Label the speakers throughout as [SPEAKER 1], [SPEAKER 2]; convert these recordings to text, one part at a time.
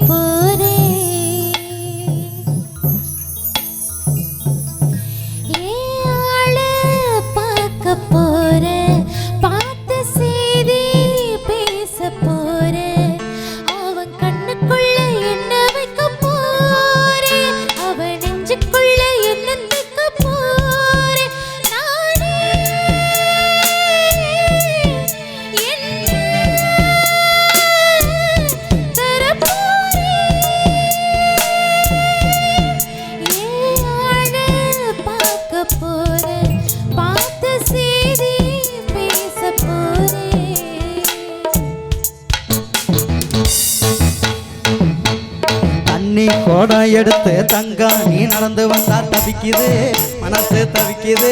[SPEAKER 1] போறே ஆள பார்க்க போறே பார்த்த செய்தி பேச போறே அவன் கண்ணுக்குள்ள என்ன வைக்க போறே அவன் நெஞ்சுக்குள்ள என்ன தைக்க போறே நானே
[SPEAKER 2] கோடம் எடுத்து தங்கம் நீ நடந்து வந்தா தவிக்குது மனசு தவிக்குது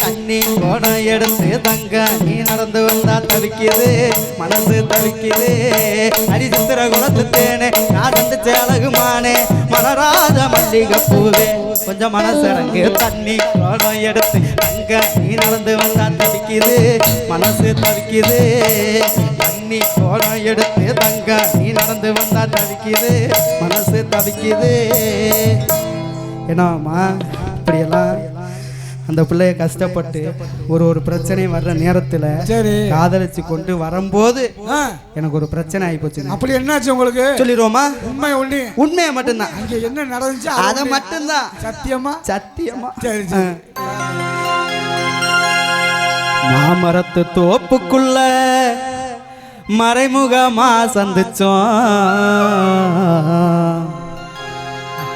[SPEAKER 2] தண்ணி கோடம் எடுத்து தங்கம் நீ நடந்து வந்தா தவிக்குது மனசு தவிக்குது அடி சித்திர குளத்து தேனே நான் சந்திச்ச அழகுமானே மலராத மல்லிகை பூவே கொஞ்சம் மனசரங்கு தண்ணி கோடம் எடுத்து தங்கம் நீ நடந்து வந்தா தவிக்குது மனசு தவிக்குது தண்ணி கோடம் எடுத்து தங்கம் நீ நடந்து வந்தா தவிக்குது மனசு தவிக்குது. ஏன்னாமா இப்படியெல்லாம் அந்த பிள்ளைய கஷ்டப்பட்டு ஒரு பிரச்சனை வர்ற நேரத்தில் காதலிச்சு கொண்டு வரும்போது எனக்கு ஒரு பிரச்சனை ஆகி போச்சு.
[SPEAKER 3] அப்படி என்னாச்சு உங்களுக்கு சொல்லிடுவோமா?
[SPEAKER 2] உண்மையை மட்டும்தான்.
[SPEAKER 3] அங்கே என்ன நடந்துச்சு
[SPEAKER 2] அதை மட்டும்தான்.
[SPEAKER 3] சத்தியமா?
[SPEAKER 2] சத்தியமா.
[SPEAKER 3] சரி.
[SPEAKER 2] மாமரத்து தோப்புக்குள்ள மறைமுகமா சந்திச்சோம்.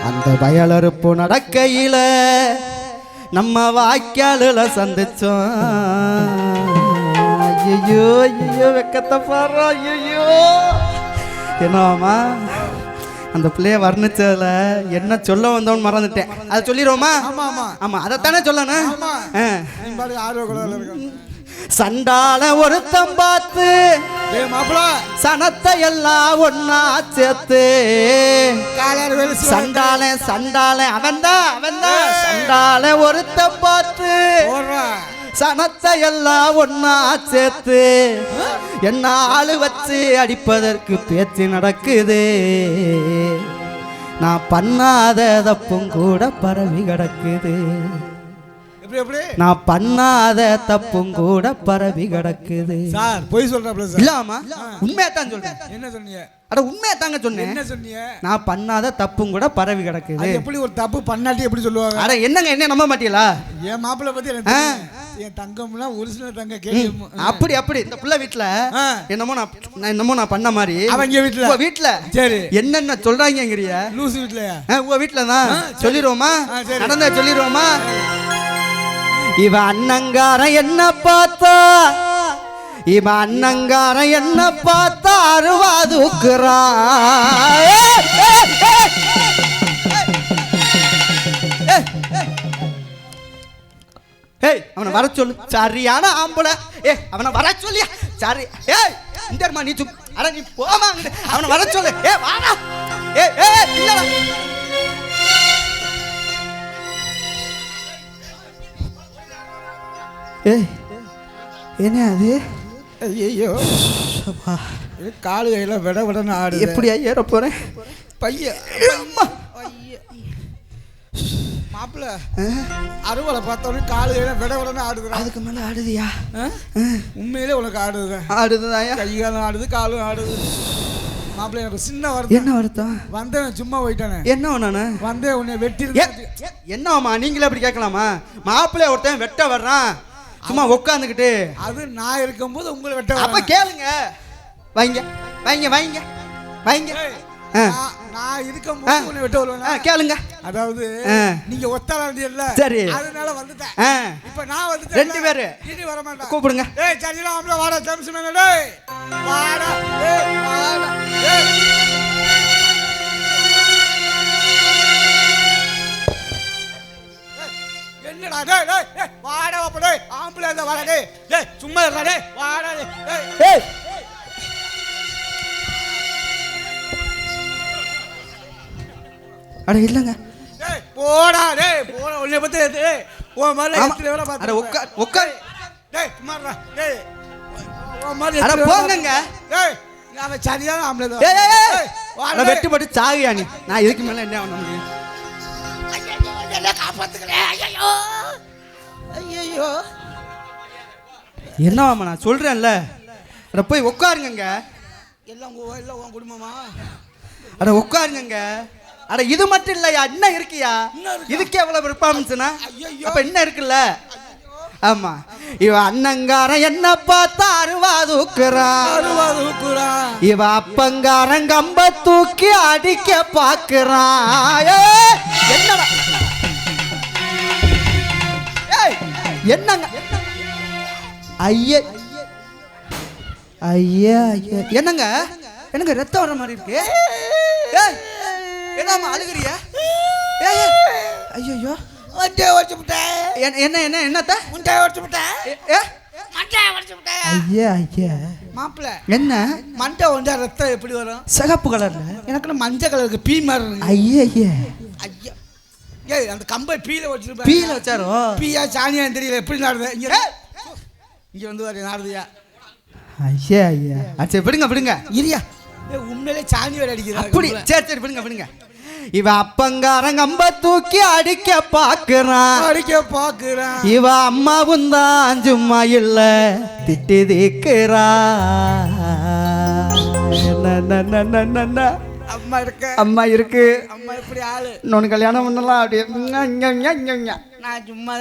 [SPEAKER 2] அந்த வயலறுப்பு நடக்கையில நம்ம வாய்க்காலுல சந்திச்சோம். ஐயோ ஐயோ வெக்கத்தை பாரு. ஐயோ என்னவாமா அந்த பிள்ளைய வர்ணிச்சதுல என்ன சொல்ல வந்தோன்னு மறந்துட்டேன். அதை சொல்லிடுவோமா? ஆமா அதைத்தானே சொல்லணும். சண்டால ஒருத்தம் பார்த்து சனத்தை எல்லாம் ஒன்னா சேர்த்து சண்டால அவன்தான் சண்டால ஒருத்தம் பார்த்து சனத்தை எல்லாம் ஒன்னா சேர்த்து என்ன ஆளு வச்சு அடிப்பதற்கு பேச்சு நடக்குது. நான் பண்ணாத தப்பும் கூட பரவி கிடக்குது. நான் பண்ணாத தப்பும் கூட பரவி கிடக்குது.
[SPEAKER 3] சார் போய் சொல்றேன்
[SPEAKER 2] இல்லாமா உண்மையத்தான் சொல்றேன்.
[SPEAKER 3] என்ன சொன்னீங்க?
[SPEAKER 2] அட உண்மையத்தாங்க சொன்னேன்.
[SPEAKER 3] என்ன சொன்னீங்க?
[SPEAKER 2] நான் பண்ணாத தப்பும் கூட பரவி கிடக்குது.
[SPEAKER 3] எப்படி ஒரு தப்பு பண்ணாட்டி எப்படி சொல்லுவாங்க?
[SPEAKER 2] அட என்னங்க என்ன நம்ப மாட்டீங்களா?
[SPEAKER 3] என் மாப்பிள்ளை பத்தி எனக்கு என் தங்கம்லாம் ஒரிஜினல் தங்க கேட்கும்.
[SPEAKER 2] அப்படி இந்த புள்ள வீட்டுல என்னமோ நான் பண்ண மாதிரி
[SPEAKER 3] அவங்க வீட்டுல
[SPEAKER 2] சரி என்னென்ன சொல்றாங்கங்கறிய
[SPEAKER 3] லூசு வீட்டுலயா?
[SPEAKER 2] உங்க வீட்டுல தான். சொல்லிடுவோமா? நடந்தா சொல்லிடுவோமா? இவ அண்ணங்காரன் என்ன பார்த்தா அருவாதுக்குறான். அவனை வர சொல்லு. சரியான ஆம்பளை. அவனை வர சொல்லியா? சரி இந்தமா நீ சுப். அட நீ போமா அவனை வர சொல்லு. வாடா. இல்லடா என்ன அது?
[SPEAKER 3] ஐயோ காலு கையில விட விடன்னு ஆடு.
[SPEAKER 2] எப்படியா ஏற போறேன்
[SPEAKER 3] பையன் மாப்பிள்ள அறுவலை பார்த்தோன்னே காலு கையில விட விடன்னு ஆடுது.
[SPEAKER 2] அதுக்கு மேல ஆடுதியா?
[SPEAKER 3] உண்மையிலே உனக்கு ஆடுதுதான். கை காலம் ஆடுது, காலும் ஆடுது. மாப்பிள்ள எனக்கு சின்ன வருத்தம்.
[SPEAKER 2] என்ன வருத்தம்?
[SPEAKER 3] வந்தேன் சும்மா போயிட்டானே.
[SPEAKER 2] என்ன நானு
[SPEAKER 3] வந்தேன் உன்னை வெட்டி.
[SPEAKER 2] என்னம்மா நீங்களே அப்படி கேட்கலாமா? மாப்பிள்ளைய ஒருத்தன் வெட்ட வர்றான் சும்மா உட்காந்துக்கிட்டு.
[SPEAKER 3] அது நான் இருக்கும்போது உங்களை வெட்ட.
[SPEAKER 2] அப்ப கேளுங்க. வைங்க வைங்க வைங்க வைங்க.
[SPEAKER 3] நான் இருக்கும்போது உன்னை வெட்ட வருவேனா?
[SPEAKER 2] கேளுங்க.
[SPEAKER 3] அதாவது நீங்க ஒத்தால வந்தீங்கல்ல, சரி அதனால வந்துட்டேன். இப்ப நான் வந்துட்டேன்.
[SPEAKER 2] ரெண்டு பேரு
[SPEAKER 3] இனி வர மாட்டேன்.
[SPEAKER 2] கூப்பிடுங்க.
[SPEAKER 3] சரிடா ஆம்பள வாடா ஜம்ஸ் மேன். டேய் வாடா. வாடா. என்னடா டேய் வாடா வாப்பா. டேய் ஆம்பள அந்த வாடா. டேய் சும்மா இருடா. டேய் வாடா. டேய்
[SPEAKER 2] அட இல்லங்க.
[SPEAKER 3] டேய் போடா. டேய் போடா. உன்னை பத்தி டேய் ஓ மாதிரி எத்தனை வேளை பாத்து.
[SPEAKER 2] அட உட்கார்.
[SPEAKER 3] டேய் சும்மா இருடா. டேய் ஓ மாதிரி
[SPEAKER 2] அட போங்கங்க.
[SPEAKER 3] டேய் அவன் சரியான ஆம்பளை தான்.
[SPEAKER 2] ஏய், ஏய், ஏய்.
[SPEAKER 3] ஏய், வாடா
[SPEAKER 2] அட வெட்டு போட்டு சாகுயா நீ. நான் இதுக்கு மேல என்ன பண்ண முடியும்?
[SPEAKER 3] காப்பாத்துக்கிறேன். ஐயோ ஐயோ
[SPEAKER 2] என்னவாம்மா நான் சொல்றேன்ல. அட போய் உட்காருங்க.
[SPEAKER 3] எல்லாம் உன் குடும்பமா?
[SPEAKER 2] அட உட்காருங்க. அட இது மட்டும் இல்லையா, இன்னும் இருக்கியா? இதுக்கே எவ்வளவு பெர்ஃபார்மன்ஸ்னா? அப்ப என்ன இருக்குல்ல? ஆமா, இவ அண்ணங்காரன் என்ன பார்த்தா அருவா தூக்குறான். இவ அப்பங்காரன் கம்ப தூக்கி அடிக்க பாக்குறான். என்னடா என்னங்க? ஐயா ஐயா ஐயா என்னங்க? எனக்கு ரத்தம் வர மாதிரி இருக்கு. என்னம்மா அழுகுறியா? ஐயோ
[SPEAKER 3] மண்டை உடைச்சு விட்டேன்.
[SPEAKER 2] என்ன என்ன என்னத்த
[SPEAKER 3] மண்டை உடைச்சு விட்டேன். மண்டை உடைச்சு விட்டேன்.
[SPEAKER 2] ஐயா ஐயா
[SPEAKER 3] மாப்பிள்ள
[SPEAKER 2] என்ன
[SPEAKER 3] மண்டை உண்டா ரத்தம் எப்படி வரும்?
[SPEAKER 2] சிகப்பு கலர்ல.
[SPEAKER 3] எனக்கு மஞ்சள் கலருக்கு பீ மாதிரி இருக்கு.
[SPEAKER 2] ஐயா ஐயா
[SPEAKER 3] ஐயா ஏய் அந்த கம்பை பீல வச்சிருப்பேன்.
[SPEAKER 2] பீல வச்சாரோ?
[SPEAKER 3] பீயா சாணியா தெரியல எப்படி நாடுது. இங்க வந்து வர நாடுதியா?
[SPEAKER 2] ஐயா ஐயா சரி விடுங்க விடுங்க.
[SPEAKER 3] இரியா உண்மையிலே சாணி வேலை அடிக்கிறா.
[SPEAKER 2] அப்படி சரி சரி விடுங்க விடுங்க. இவ அப்பங்காரன் கம்ப தூக்கி அடிக்க பாக்குறான். இவ அம்மாவும் தான் சும்மா இல்ல திட்டி தீக்குறா. அம்மா இருக்கு.
[SPEAKER 3] அம்மா எப்படி ஆளு?
[SPEAKER 2] இன்னொன்னு கல்யாணம் பண்ணலாம் அப்படியே.
[SPEAKER 3] நான் சும்மா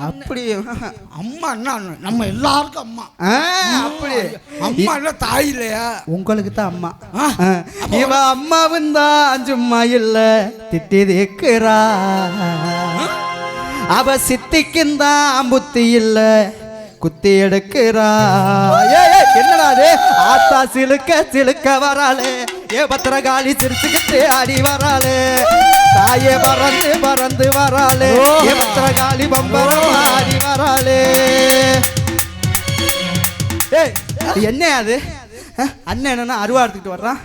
[SPEAKER 2] அப்படி
[SPEAKER 3] அம்மா என்ன நம்ம எல்லாருக்கும் அம்மா.
[SPEAKER 2] அப்படி
[SPEAKER 3] அம்மா என்ன தாய் இல்லையா?
[SPEAKER 2] உங்களுக்கு தான் அம்மா. இவ அம்மாவும் தான் சும்மா இல்ல திட்டி தேக்குறா. அவ சித்திக்கும் தான் புத்தி இல்ல குத்தி எடுக்கிறா. என்னடா அது? ஆத்தா சிலுக்க வராளே. பத்திரகாளி சிரிச்சுக்கிட்டு ஆடி வராளே. தாயே பறந்து வராளே. பத்திரகாளி பம்பரம் ஆடி வராளே. என்ன அது? அண்ணன் என்னன்னா அருவா எடுத்துக்கிட்டு வர்றான்.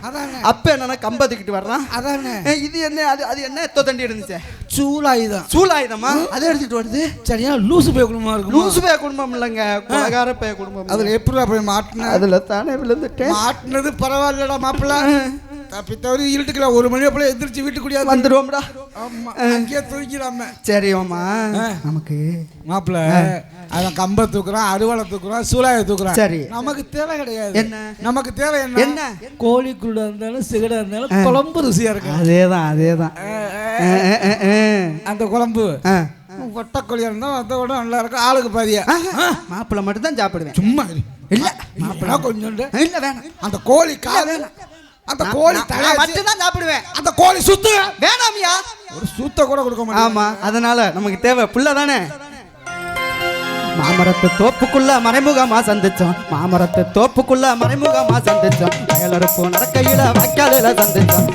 [SPEAKER 2] அப்ப என்னன்னா கம்பத்துக்கிட்டு வர்றான்.
[SPEAKER 3] அதானே
[SPEAKER 2] இது என்ன? அது என்ன எத்தோ தண்டி இருந்துச்சு?
[SPEAKER 3] சூலாயுதமா
[SPEAKER 2] அதை எடுத்துக்கிட்டு வருது.
[SPEAKER 3] சரியா லூசு பே குடும்பமா இருக்கு.
[SPEAKER 2] லூசு பே குடும்பம் இல்லைங்க, கொலகார பே குடும்பம்.
[SPEAKER 3] அதுல எப்படிடா போய் மாட்டின?
[SPEAKER 2] அதுல தானே விழுந்துட்டேன்.
[SPEAKER 3] மாட்டினது பரவாயில்லடா மாப்பிள்ள. தப்பி தவறி இருட்டுக்கல 1 மணி அப்பல எந்திரிச்சு வீட்டுக்குடியா
[SPEAKER 2] வந்துடுவோம்டா.
[SPEAKER 3] ஆமா அங்கேயே தூக்கிடாம.
[SPEAKER 2] சரி மாமா நமக்கு
[SPEAKER 3] மாப்பிள்ள அவன் கம்ப தூக்குறான், அருவாளை தூக்குறான், சூலாயை தூக்குறான்.
[SPEAKER 2] சரி
[SPEAKER 3] நமக்கு தேவை கிடையாது.
[SPEAKER 2] என்ன
[SPEAKER 3] நமக்கு தேவை என்ன? கோழி கூட இருந்தாலும் சிகடா இருந்தாலும் குழம்பு ருசியா இருக்கு.
[SPEAKER 2] அதேதான்
[SPEAKER 3] அந்த குழம்பு ஒட்டக்கோழியா இருந்தா அதை விட நல்லா இருக்கும். ஆளுக்கு பாதியா
[SPEAKER 2] மாப்பிள்ள மட்டும் தான் சாப்பிடுவேன்.
[SPEAKER 3] சும்மா
[SPEAKER 2] இல்ல
[SPEAKER 3] மாப்பிள்ள கொஞ்சம்
[SPEAKER 2] இல்ல வேணாம்.
[SPEAKER 3] அந்த கோழி காது அந்த கோழி தலை
[SPEAKER 2] மட்டும் தான் சாப்பிடுவேன்.
[SPEAKER 3] அந்த கோழி சுத்து
[SPEAKER 2] வேணாமியா?
[SPEAKER 3] ஒரு சூத்த கூட கொடுக்க மாட்டேன்.
[SPEAKER 2] ஆமா அதனால நமக்கு தேவை புள்ள தானே. மாமரத்து தோப்புக்குள்ள மறைமுகமா சந்திச்சோம். வயலறுப்போ நடக்கையில வாய்க்காலில சந்திச்சோம்.